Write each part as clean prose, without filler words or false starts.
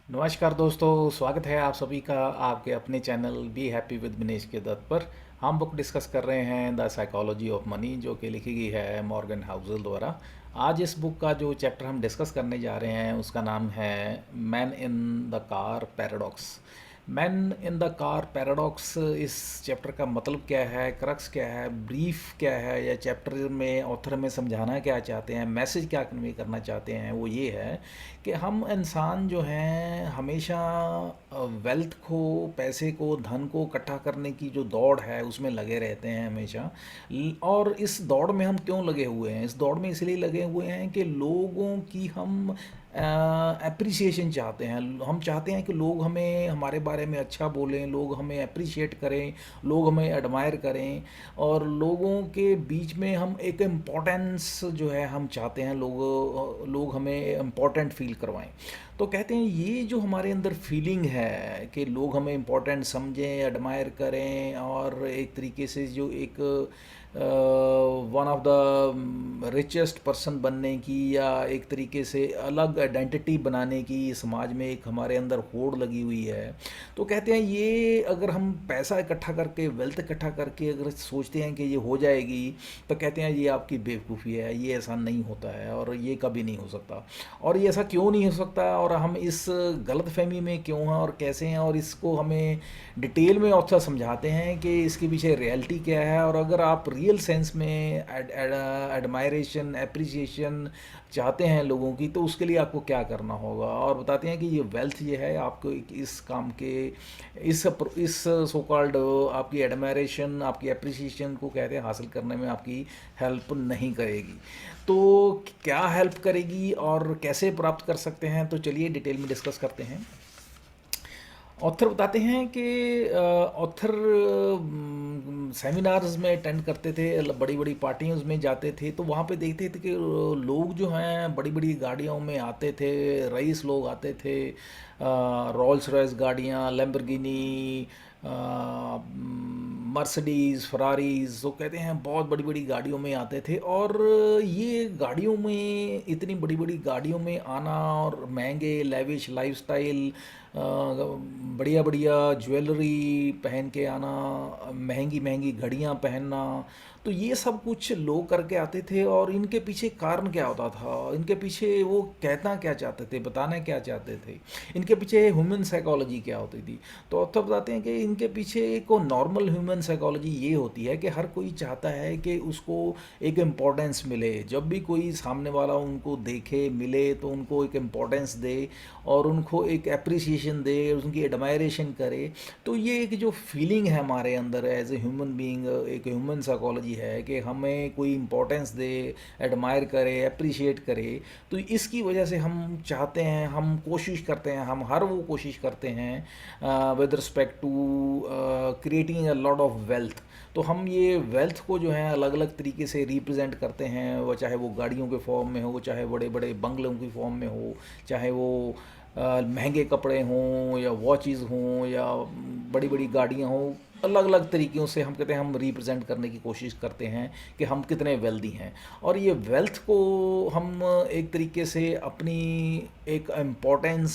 नमस्कार दोस्तों, स्वागत है आप सभी का आपके अपने channel be happy with Minesh के दत्त पर। हम बुक डिस्कस कर रहे हैं द साइकोलॉजी ऑफ मनी, जो कि लिखी गई है मॉर्गन हाउसल द्वारा। आज इस बुक का जो चैप्टर हम डिस्कस करने जा रहे हैं उसका नाम है man in the car paradox. Man in the car paradox, इस चैप्टर का मतलब क्या है, क्रक्स क्या है, ब्रीफ क्या है, या चैप्टर में ऑथर हमें समझाना क्या चाहते हैं, मैसेज क्या कन्वे करना चाहते हैं, वो ये है कि हम इंसान जो हैं हमेशा वेल्थ को, पैसे को, धन को इकट्ठा करने की जो दौड़ है उसमें लगे रहते हैं हमेशा। और इस दौड़ में हम क्यों लगे हुए हैं? इस दौड़ में इसलिए लगे हुए हैं कि लोगों की हम अप्रिसिएशन चाहते हैं। हम चाहते हैं कि लोग हमें, हमारे बारे में अच्छा बोलें, लोग हमें अप्रिशिएट करें, लोग हमें एडमायर करें, और लोगों के बीच में हम एक इम्पोर्टेंस जो है हम चाहते हैं, लोग हमें इम्पोर्टेंट फील करवाएं। तो कहते हैं ये जो हमारे अंदर फीलिंग है कि लोग हमें इम्पोर्टेंट समझें, एडमायर करें, और एक तरीके से जो एक one of the richest person बनने की, या एक तरीके से अलग आइडेंटिटी बनाने की समाज में एक हमारे अंदर होड़ लगी हुई है। तो कहते हैं ये अगर हम पैसा इकट्ठा करके, वेल्थ इकट्ठा करके अगर सोचते हैं कि ये हो जाएगी, तो कहते हैं ये आपकी बेवकूफ़ी है, ये ऐसा नहीं होता है और ये कभी नहीं हो सकता। और ये ऐसा क्यों नहीं हो सकता, और हम इस गलत फहमी में क्यों हैं और कैसे हैं, और इसको हमें डिटेल में ऑथर समझाते हैं कि इसके पीछे रियलिटी क्या है। और अगर आप रियल सेंस में एडमायरेशन, एप्रिसिएशन चाहते हैं लोगों की, तो उसके लिए आपको क्या करना होगा। और बताते हैं कि ये वेल्थ ये है आपको इस काम के, इस सो कॉल्ड आपकी एडमायरेशन, आपकी एप्रिसिएशन को कहते हैं हासिल करने में आपकी हेल्प नहीं करेगी। तो क्या हेल्प करेगी और कैसे प्राप्त कर सकते हैं, तो चलिए डिटेल में डिस्कस करते हैं। ऑथर बताते हैं कि ऑथर सेमिनार्स में अटेंड करते थे, बड़ी बड़ी पार्टियों में जाते थे, तो वहाँ पे देखते थे कि लोग जो हैं बड़ी बड़ी गाड़ियों में आते थे, रईस लोग आते थे, रोल्स रॉयस गाड़ियाँ, लैम्बोर्गिनी, मर्सिडीज़, फरारीज़, तो कहते हैं बहुत बड़ी बड़ी गाड़ियों में आते थे। और ये गाड़ियों में, इतनी बड़ी बड़ी गाड़ियों में आना, और महंगे लेविश लाइफस्टाइल, बढ़िया बढ़िया ज्वेलरी पहन के आना, महंगी महंगी घड़ियां पहनना, तो ये सब कुछ लोग करके आते थे। और इनके पीछे कारण क्या होता था, इनके पीछे वो कहना क्या चाहते थे, बताना क्या चाहते थे, इनके पीछे ह्यूमन साइकोलॉजी क्या होती थी। तो ऑथर बताते हैं कि इनके पीछे एक नॉर्मल ह्यूमन साइकोलॉजी ये होती है कि हर कोई चाहता है कि उसको एक इम्पोर्टेंस मिले। जब भी कोई सामने वाला उनको देखे, मिले, तो उनको एक इम्पोर्टेंस दे और उनको एक एप्रिसिएशन दे, उनकी एडमायरेशन करे। तो ये एक जो फीलिंग है हमारे अंदर एज ए ह्यूमन बीइंग, एक ह्यूमन साइकोलॉजी है कि हमें कोई इम्पोर्टेंस दे, एडमायर करे, अप्रिशिएट करे। तो इसकी वजह से हम चाहते हैं, हम कोशिश करते हैं, हम हर वो कोशिश करते हैं with respect to creating a lot of wealth. तो हम ये वेल्थ को जो है अलग अलग तरीके से रिप्रेजेंट करते हैं, वो चाहे वो गाड़ियों के फॉर्म में हो, चाहे बड़े बड़े बंगलों की फॉर्म में हो, चाहे वो महंगे कपड़े हों, या वॉचेस हों, या बड़ी बड़ी गाड़ियाँ हों। अलग अलग तरीक़ों से हम कहते हैं, हम रिप्रेजेंट करने की कोशिश करते हैं कि हम कितने वेल्दी हैं। और ये वेल्थ को हम एक तरीके से अपनी एक इम्पोर्टेंस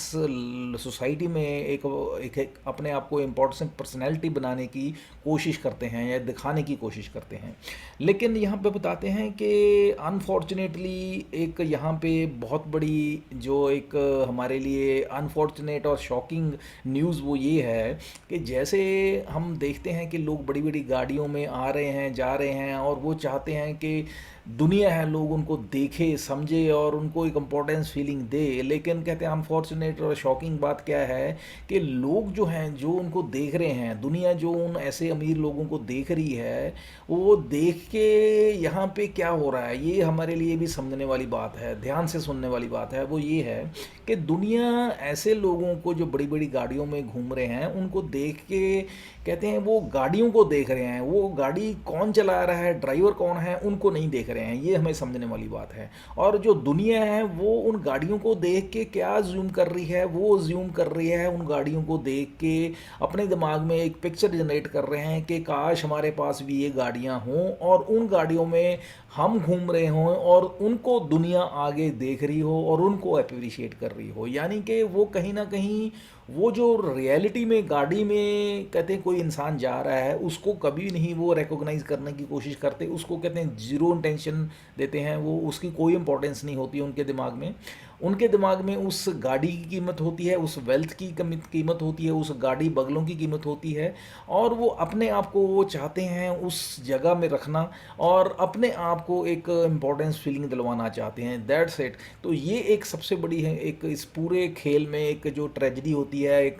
सोसाइटी में एक अपने आप को इम्पोर्टेंट पर्सनैलिटी बनाने की कोशिश करते हैं, या दिखाने की कोशिश करते हैं। लेकिन यहाँ पे बताते हैं कि अनफॉर्चुनेटली एक यहाँ पे बहुत बड़ी जो एक हमारे लिए अनफॉर्चुनेट और शॉकिंग न्यूज़ वो ये है कि जैसे हम देखते हैं कि लोग बड़ी बड़ी गाड़ियों में आ रहे हैं, जा रहे हैं, और वो चाहते हैं कि दुनिया है, लोग उनको देखे, समझे, और उनको एक इम्पोर्टेंस फीलिंग दे। लेकिन कहते हैं अनफॉर्चुनेट और शॉकिंग बात क्या है कि लोग जो हैं, जो उनको देख रहे हैं, दुनिया जो उन ऐसे अमीर लोगों को देख रही है, वो देख के यहाँ पे क्या हो रहा है, ये हमारे लिए भी समझने वाली बात है, ध्यान से सुनने वाली बात है। वो ये है कि दुनिया ऐसे लोगों को जो बड़ी बड़ी गाड़ियों में घूम रहे हैं उनको देख के, कहते हैं वो गाड़ियों को देख रहे हैं, वो गाड़ी कौन चला रहा है, ड्राइवर कौन है, उनको नहीं देख रहे हैं, ये हमें समझने वाली बात है। और जो दुनिया है वो उन गाड़ियों को देख के क्या ज्यूम कर रही है, वो ज्यूम कर रही है उन गाड़ियों को देख के, अपने दिमाग में एक पिक्चर जनरेट कर रहे हैं कि काश हमारे पास भी ये गाड़ियाँ हों और उन गाड़ियों में हम घूम रहे हों और उनको दुनिया आगे देख रही हो और उनको अप्रिशिएट कर रही हो। यानी कि वो कहीं ना कहीं वो जो रियलिटी में गाड़ी में कहते हैं कोई इंसान जा रहा है, उसको कभी नहीं वो रिकॉग्नाइज करने की कोशिश करते, उसको कहते हैं जीरो इंटेंशन देते हैं, वो उसकी कोई इंपॉर्टेंस नहीं होती उनके दिमाग में। उनके दिमाग में उस गाड़ी की कीमत होती है, उस वेल्थ की कीमत होती है, उस गाड़ी बंगलों की कीमत होती है, और वो अपने आप को वो चाहते हैं उस जगह में रखना और अपने आप को एक इम्पोर्टेंस फीलिंग दिलवाना चाहते हैं, दैट्स इट। तो ये एक सबसे बड़ी है, एक इस पूरे खेल में एक जो ट्रेजेडी होती है, एक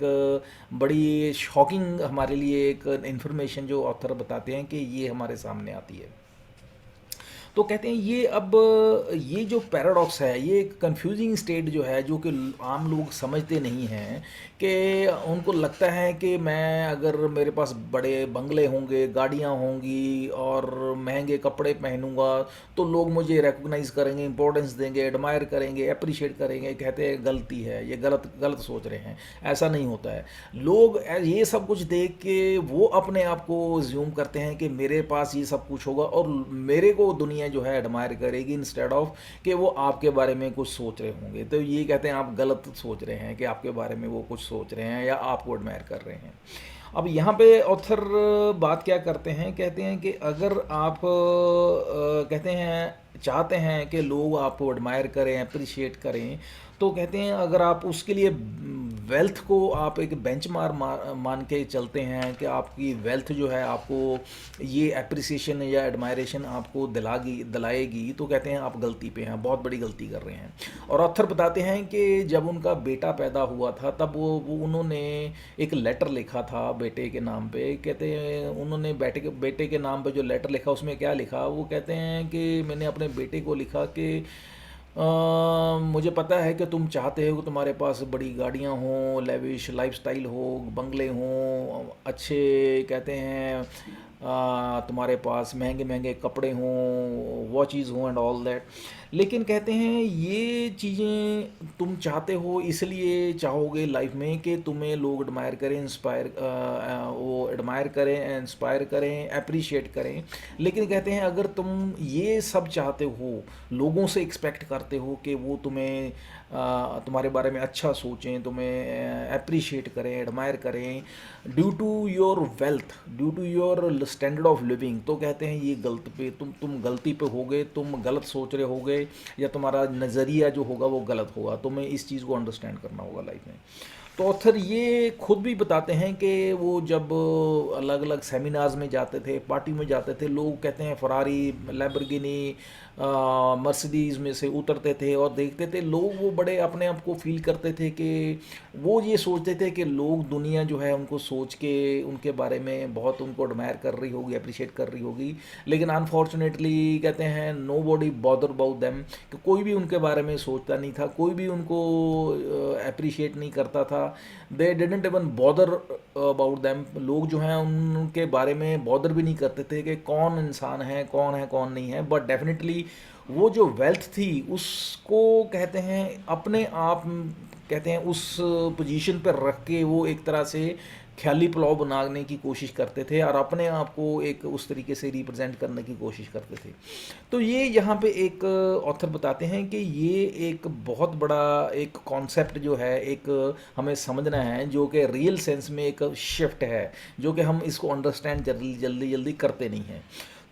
बड़ी शॉकिंग हमारे लिए एक इन्फॉर्मेशन जो ऑथर बताते हैं कि ये हमारे सामने आती है। तो कहते हैं ये अब ये जो पैराडॉक्स है, ये एक कंफ्यूजिंग स्टेट जो है, जो कि आम लोग समझते नहीं हैं, कि उनको लगता है कि मैं अगर मेरे पास बड़े बंगले होंगे, गाड़ियाँ होंगी और महंगे कपड़े पहनूंगा तो लोग मुझे रिकॉग्नाइज करेंगे, इंपॉर्टेंस देंगे, एडमायर करेंगे, अप्रिशिएट करेंगे। कहते हैं गलती है, ये गलत गलत सोच रहे हैं, ऐसा नहीं होता है। लोग ये सब कुछ देख के वो अपने आप को ज्यूम करते हैं कि मेरे पास ये सब कुछ होगा और मेरे को दुनिया जो है एडमायर करेगी, इंस्टेड ऑफ कि वो आपके बारे में कुछ सोच रहे होंगे। तो ये कहते हैं आप गलत सोच रहे हैं कि आपके बारे में वो कुछ सोच रहे हैं या आपको एडमायर कर रहे हैं। अब यहाँ पे ऑथर बात क्या करते हैं, कहते हैं कि अगर आप कहते हैं चाहते हैं कि लोग आपको एडमायर करें, अप्रिशिएट करें, तो कहते हैं अगर आप उसके लिए वेल्थ को आप एक बेंचमार्क मान के चलते हैं कि आपकी वेल्थ जो है आपको ये अप्रिसिएशन या एडमायरेशन आपको दिलाएगी, तो कहते हैं आप गलती पे हैं, बहुत बड़ी गलती कर रहे हैं। और ऑथर बताते हैं कि जब उनका बेटा पैदा हुआ था तब वो उन्होंने एक लेटर लिखा था बेटे के नाम पे। कहते हैं उन्होंने बेटे के नाम पे जो लेटर लिखा उसमें क्या लिखा, वो कहते हैं कि मैंने अपने बेटे को लिखा कि मुझे पता है कि तुम चाहते हो कि तुम्हारे पास बड़ी गाड़ियाँ हों, लेविश लाइफस्टाइल हो, बंगले हों, अच्छे कहते हैं तुम्हारे पास महंगे महंगे कपड़े हों, वॉचेस हों एंड ऑल दैट। लेकिन कहते हैं ये चीज़ें तुम चाहते हो, इसलिए चाहोगे लाइफ में कि तुम्हें लोग एडमायर करें, वो एडमायर करें, इंस्पायर करें, अप्रिशिएट करें। लेकिन कहते हैं अगर तुम ये सब चाहते हो, लोगों से एक्सपेक्ट करते हो कि वो तुम्हें तुम्हारे बारे में अच्छा सोचें, तुम्हें अप्रिशिएट करें, एडमायर करें due to your wealth, due to your standard of living, तो कहते हैं ये गलत पे तुम गलती पे होगे, तुम गलत सोच रहे होगे या तुम्हारा नज़रिया जो होगा वो गलत होगा। तुम्हें इस चीज़ को अंडरस्टैंड करना होगा लाइफ में। तो ऑथर ये खुद भी बताते हैं कि वो जब अलग अलग सेमिनार्स में जाते थे, पार्टी में जाते थे, लोग कहते हैं फरारी, लैम्बोर्गिनी, मर्सिडीज़ में से उतरते थे और देखते थे लोग, वो बड़े अपने आप को फील करते थे कि वो ये सोचते थे कि लोग दुनिया जो है उनको सोच के उनके बारे में बहुत उनको एडमायर कर रही होगी, अप्रिशिएट कर रही होगी। लेकिन अनफॉर्चुनेटली कहते हैं nobody bother about them, कि कोई भी उनके बारे में सोचता नहीं था, कोई भी उनको अप्रिशिएट नहीं करता था। They didn't even bother about them. लोग जो हैं उनके बारे में बॉदर भी नहीं करते थे कि कौन इंसान है, कौन नहीं है। बट डेफिनेटली वो जो वेल्थ थी उसको कहते हैं अपने आप कहते हैं उस पोजीशन पर रख के वो एक तरह से ख्याली पुलाव बनाने की कोशिश करते थे और अपने आप को एक उस तरीके से रिप्रेजेंट करने की कोशिश करते थे। तो ये यहाँ पे एक ऑथर बताते हैं कि ये एक बहुत बड़ा एक कॉन्सेप्ट जो है एक हमें समझना है, जो कि रियल सेंस में एक शिफ्ट है, जो कि हम इसको अंडरस्टैंड जल्दी जल्दी जल्दी करते नहीं हैं।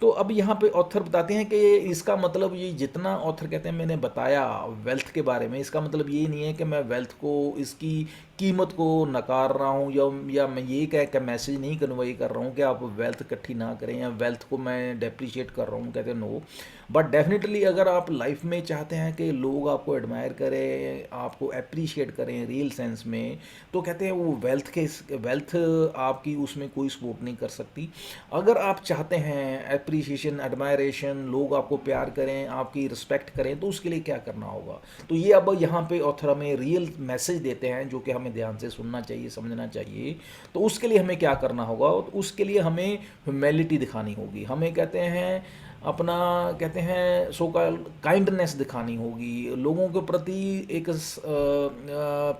तो अब यहाँ पे ऑथर बताते हैं कि इसका मतलब ये जितना ऑथर कहते हैं मैंने बताया वेल्थ के बारे में, इसका मतलब ये नहीं है कि मैं वेल्थ को, इसकी कीमत को नकार रहा हूँ या मैं ये कह के मैसेज नहीं कन्वे कर रहा हूँ कि आप वेल्थ इकट्ठी ना करें या वेल्थ को मैं डेप्रिशिएट कर रहा हूँ। कहते हैं नो, बट डेफिनेटली अगर आप लाइफ में चाहते हैं कि लोग आपको एडमायर करें, आपको अप्रिशिएट करें रियल सेंस में, तो कहते हैं वो वेल्थ आपकी उसमें कोई सपोर्ट नहीं कर सकती। अगर आप चाहते हैं अप्रिसिएशन, एडमायरेशन, लोग आपको प्यार करें, आपकी रिस्पेक्ट करें, तो उसके लिए क्या करना होगा। तो ये अब यहाँ पे ऑथर हमें रियल मैसेज देते हैं जो कि हमें ध्यान से सुनना चाहिए, समझना चाहिए। तो उसके लिए हमें क्या करना होगा, तो उसके लिए हमें ह्यूमैलिटी दिखानी होगी। हमें कहते हैं अपना कहते हैं सो कॉल्ड काइंडनेस दिखानी होगी, लोगों के प्रति एक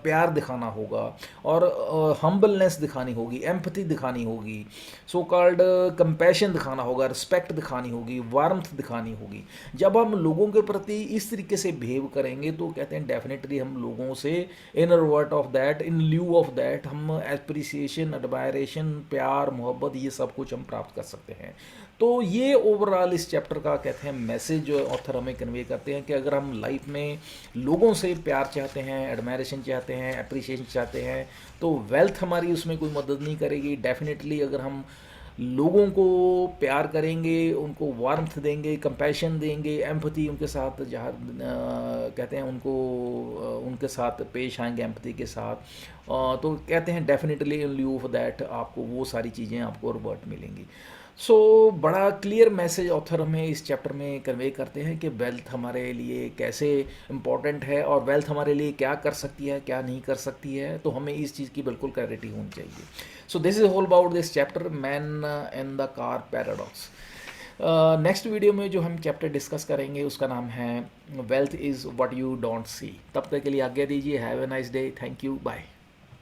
प्यार दिखाना होगा, और हम्बलनेस दिखानी होगी, एम्पथी दिखानी होगी, सो कॉल्ड कंपैशन दिखाना होगा, रिस्पेक्ट दिखानी होगी, वार्मथ दिखानी होगी। जब हम लोगों के प्रति इस तरीके से बिहेव करेंगे तो कहते हैं डेफिनेटली हम लोगों से in revert of that, in lieu of that, हम एप्रिसिएशन, एडमायरेशन, प्यार, मोहब्बत, ये सब कुछ हम प्राप्त कर सकते हैं। तो ये ओवरऑल इस चैप्टर का कहते हैं मैसेज जो ऑथर हमें कन्वे करते हैं कि अगर हम लाइफ में लोगों से प्यार चाहते हैं, एडमायरेशन चाहते हैं, अप्रिसिएशन चाहते हैं, तो वेल्थ हमारी उसमें कोई मदद नहीं करेगी। डेफिनेटली अगर हम लोगों को प्यार करेंगे, उनको वार्मथ देंगे, कंपैशन देंगे, एम्पथी उनके साथ जहाँ कहते हैं उनको उनके साथ पेश आएंगे एम्पथी के साथ, तो कहते हैं definitely in lieu of that आपको वो सारी चीज़ें आपको रिवर्ट मिलेंगी। सो बड़ा क्लियर मैसेज ऑथर हमें इस चैप्टर में कन्वे करते हैं कि वेल्थ हमारे लिए कैसे इम्पॉर्टेंट है और वेल्थ हमारे लिए क्या कर सकती है, क्या नहीं कर सकती है, तो हमें इस चीज़ की बिल्कुल क्लैरिटी होनी चाहिए। So this is whole about this chapter man in the car paradox. Next video में जो हम चैप्टर डिस्कस करेंगे उसका नाम है wealth is what you don't see. तब तक के लिए आज्ञा दीजिए। Have a nice day. Thank you. Bye.